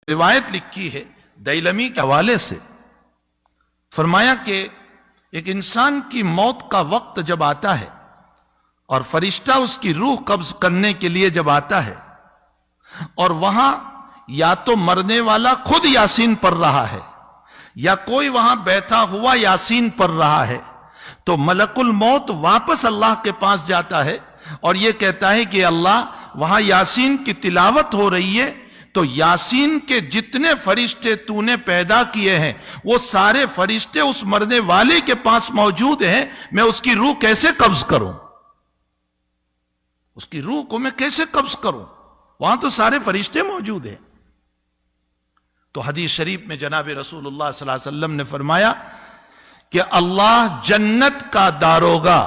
روایت لکھی ہے دیلمی کے حوالے سے، فرمایا کہ ایک انسان کی موت کا وقت جب آتا ہے اور فرشتہ اس کی روح قبض کرنے کے لیے جب آتا ہے اور وہاں یا تو مرنے والا خود یاسین پڑھ رہا ہے یا کوئی وہاں بیٹھا ہوا یاسین پڑھ رہا ہے، تو ملک الموت واپس اللہ کے پاس جاتا ہے اور یہ کہتا ہے کہ اللہ وہاں یاسین کی تلاوت ہو رہی ہے، تو یاسین کے جتنے فرشتے تو نے پیدا کیے ہیں وہ سارے فرشتے اس مرنے والے کے پاس موجود ہیں، میں اس کی روح کیسے قبض کروں؟ اس کی روح کو میں کیسے قبض کروں؟ وہاں تو سارے فرشتے موجود ہیں۔ تو حدیث شریف میں جناب رسول اللہ صلی اللہ علیہ وسلم نے فرمایا کہ اللہ جنت کا داروغہ،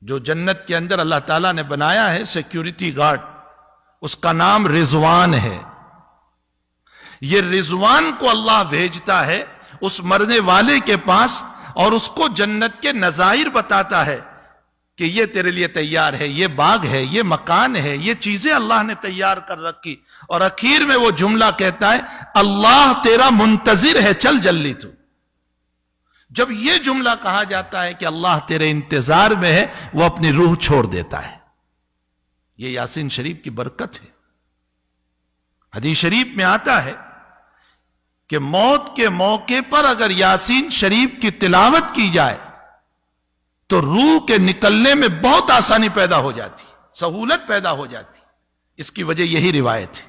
جو جنت کے اندر اللہ تعالیٰ نے بنایا ہے سیکیورٹی گارڈ، اس کا نام رضوان ہے، یہ رضوان کو اللہ بھیجتا ہے اس مرنے والے کے پاس اور اس کو جنت کے نظائر بتاتا ہے کہ یہ تیرے لیے تیار ہے، یہ باغ ہے، یہ مکان ہے، یہ چیزیں اللہ نے تیار کر رکھی، اور اخیر میں وہ جملہ کہتا ہے اللہ تیرا منتظر ہے، چل جلدی تو۔ جب یہ جملہ کہا جاتا ہے کہ اللہ تیرے انتظار میں ہے، وہ اپنی روح چھوڑ دیتا ہے۔ یہ یاسین شریف کی برکت ہے۔ حدیث شریف میں آتا ہے کہ موت کے موقع پر اگر یاسین شریف کی تلاوت کی جائے تو روح کے نکلنے میں بہت آسانی پیدا ہو جاتی، سہولت پیدا ہو جاتی۔ اس کی وجہ یہی روایت ہے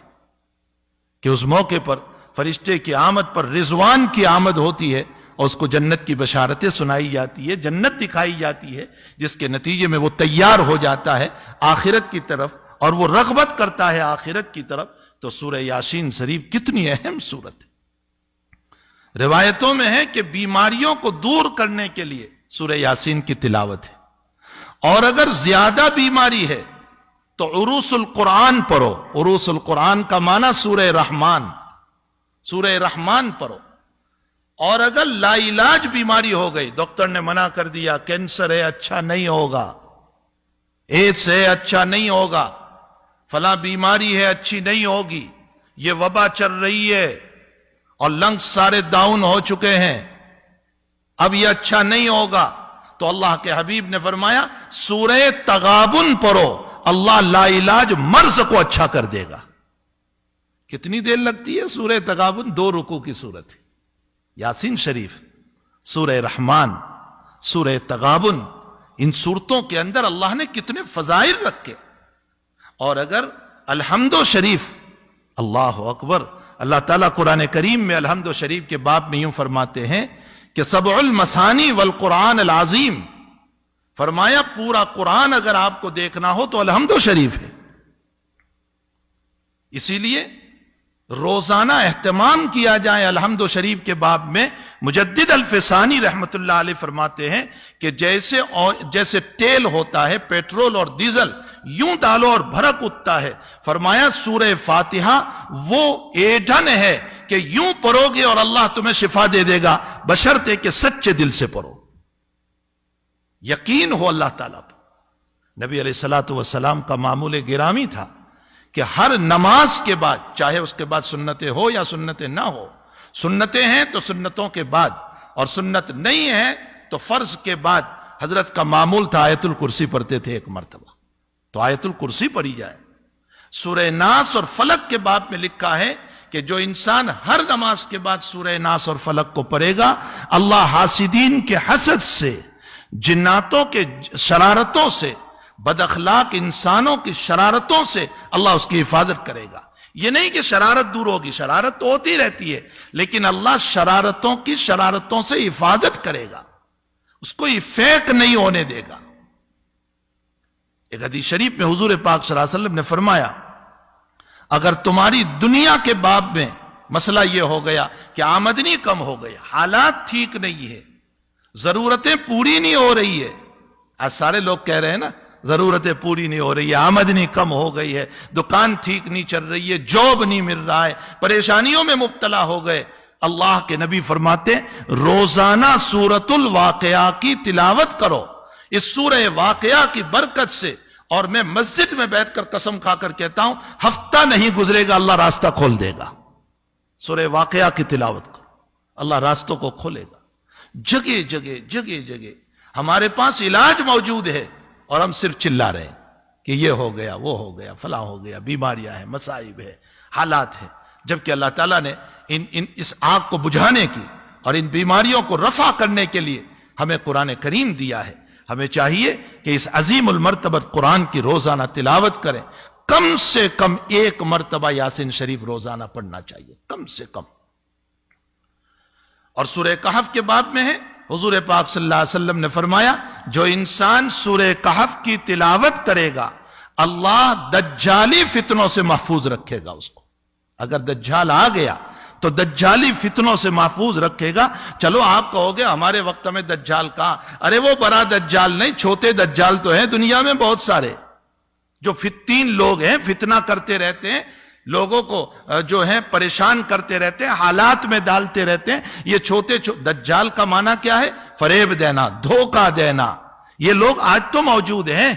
کہ اس موقع پر فرشتے کی آمد پر رضوان کی آمد ہوتی ہے اور اس کو جنت کی بشارتیں سنائی جاتی ہے، جنت دکھائی جاتی ہے، جس کے نتیجے میں وہ تیار ہو جاتا ہے آخرت کی طرف اور وہ رغبت کرتا ہے آخرت کی طرف۔ تو سورہ یاسین شریف کتنی اہم سورت ہے۔ روایتوں میں ہے کہ بیماریوں کو دور کرنے کے لیے سورہ یاسین کی تلاوت ہے، اور اگر زیادہ بیماری ہے تو عروس القرآن پڑھو۔ عروس القرآن کا معنی سورہ رحمان، سورہ رحمان پڑھو۔ اور اگر لا علاج بیماری ہو گئی، ڈاکٹر نے منع کر دیا کینسر ہے اچھا نہیں ہوگا، ایڈس ہے اچھا نہیں ہوگا، فلاں بیماری ہے اچھی نہیں ہوگی، یہ وبا چل رہی ہے اور لنگز سارے ڈاؤن ہو چکے ہیں، اب یہ اچھا نہیں ہوگا، تو اللہ کے حبیب نے فرمایا سورہ تغابن پڑھو، اللہ لا علاج مرض کو اچھا کر دے گا۔ کتنی دیر لگتی ہے سورہ تغابن؟ 2 رکوع کی صورت ہے۔ یاسین شریف، سورہ رحمان، سورہ تغابن، ان صورتوں کے اندر اللہ نے کتنے فضائل رکھے۔ اور اگر الحمد شریف، اللہ اکبر، اللہ تعالیٰ قرآن کریم میں الحمد شریف کے باب میں یوں فرماتے ہیں کہ سبع المثانی والقرآن العظیم، فرمایا پورا قرآن اگر آپ کو دیکھنا ہو تو الحمد شریف ہے۔ اسی لیے روزانہ اہتمام کیا جائے الحمد شریف کے باب میں۔ مجدد الفسانی رحمت اللہ علیہ فرماتے ہیں کہ جیسے تیل ہوتا ہے، پیٹرول اور ڈیزل، یوں ڈالو اور بھڑک اٹھتا ہے، فرمایا سورہ فاتحہ وہ ایندھن ہے کہ یوں پڑھو گے اور اللہ تمہیں شفا دے دے گا، بشرطے کہ سچے دل سے پڑھو، یقین ہو اللہ تعالیٰ پر۔ نبی علیہ الصلوۃ والسلام کا معمول گرامی تھا کہ ہر نماز کے بعد، چاہے اس کے بعد سنتیں ہو یا سنتیں نہ ہو، سنتیں ہیں تو سنتوں کے بعد، اور سنت نہیں ہے تو فرض کے بعد، حضرت کا معمول تھا آیت الکرسی پڑھتے تھے ایک مرتبہ، تو آیت الکرسی پڑھی جائے۔ سورہ ناس اور فلق کے باب میں لکھا ہے کہ جو انسان ہر نماز کے بعد سورہ ناس اور فلق کو پڑھے گا، اللہ حاسدین کے حسد سے، جناتوں کے شرارتوں سے، بد اخلاق انسانوں کی شرارتوں سے اللہ اس کی حفاظت کرے گا۔ یہ نہیں کہ شرارت دور ہوگی، شرارت تو ہوتی رہتی ہے، لیکن اللہ شرارتوں کی شرارتوں سے حفاظت کرے گا، اس کو فیک نہیں ہونے دے گا۔ ایک حدیث شریف میں حضور پاک صلی اللہ علیہ وسلم نے فرمایا اگر تمہاری دنیا کے باب میں مسئلہ یہ ہو گیا کہ آمدنی کم ہو گئی، حالات ٹھیک نہیں ہے، ضرورتیں پوری نہیں ہو رہی ہے، آج سارے لوگ کہہ رہے ہیں نا ضرورتیں پوری نہیں ہو رہی ہے، آمدنی کم ہو گئی ہے، دکان ٹھیک نہیں چل رہی ہے، جاب نہیں مل رہا ہے، پریشانیوں میں مبتلا ہو گئے، اللہ کے نبی فرماتے روزانہ سورۃ الواقعہ کی تلاوت کرو۔ اس سورہ واقعہ کی برکت سے اور میں مسجد میں بیٹھ کر قسم کھا کر کہتا ہوں ہفتہ نہیں گزرے گا اللہ راستہ کھول دے گا. سورہ واقعہ کی تلاوت کرو, اللہ راستوں کو کھولے گا. جگہ جگہ جگہ جگہ ہمارے پاس علاج موجود ہے اور ہم صرف چلا رہے ہیں کہ یہ ہو گیا, وہ ہو گیا, فلاں ہو گیا, بیماریاں ہیں, مصائب ہے, حالات ہیں. جبکہ اللہ تعالیٰ نے اس آگ کو بجھانے کی اور ان بیماریوں کو رفع کرنے کے لیے ہمیں قرآن کریم دیا ہے. ہمیں چاہیے کہ اس عظیم المرتبت قرآن کی روزانہ تلاوت کریں. کم سے کم 1 مرتبہ یاسین شریف روزانہ پڑھنا چاہیے, کم سے کم. اور سورہ کہف کے باب میں ہے, حضور پاک صلی اللہ علیہ وسلم نے فرمایا جو انسان سورہ کہف کی تلاوت کرے گا اللہ دجالی فتنوں سے محفوظ رکھے گا اس کو. اگر دجال آ گیا تو دجالی فتنوں سے محفوظ رکھے گا. چلو آپ کہو گے ہمارے وقت میں دجال کہاں, ارے وہ بڑا دجال نہیں, چھوٹے دجال تو ہیں دنیا میں بہت سارے, جو 3 لوگ ہیں, فتنہ کرتے رہتے ہیں, لوگوں کو جو ہیں پریشان کرتے رہتے ہیں, حالات میں ڈالتے رہتے ہیں. یہ چھوٹے دجال کا معنی کیا ہے؟ فریب دینا, دھوکہ دینا. یہ لوگ آج تو موجود ہیں,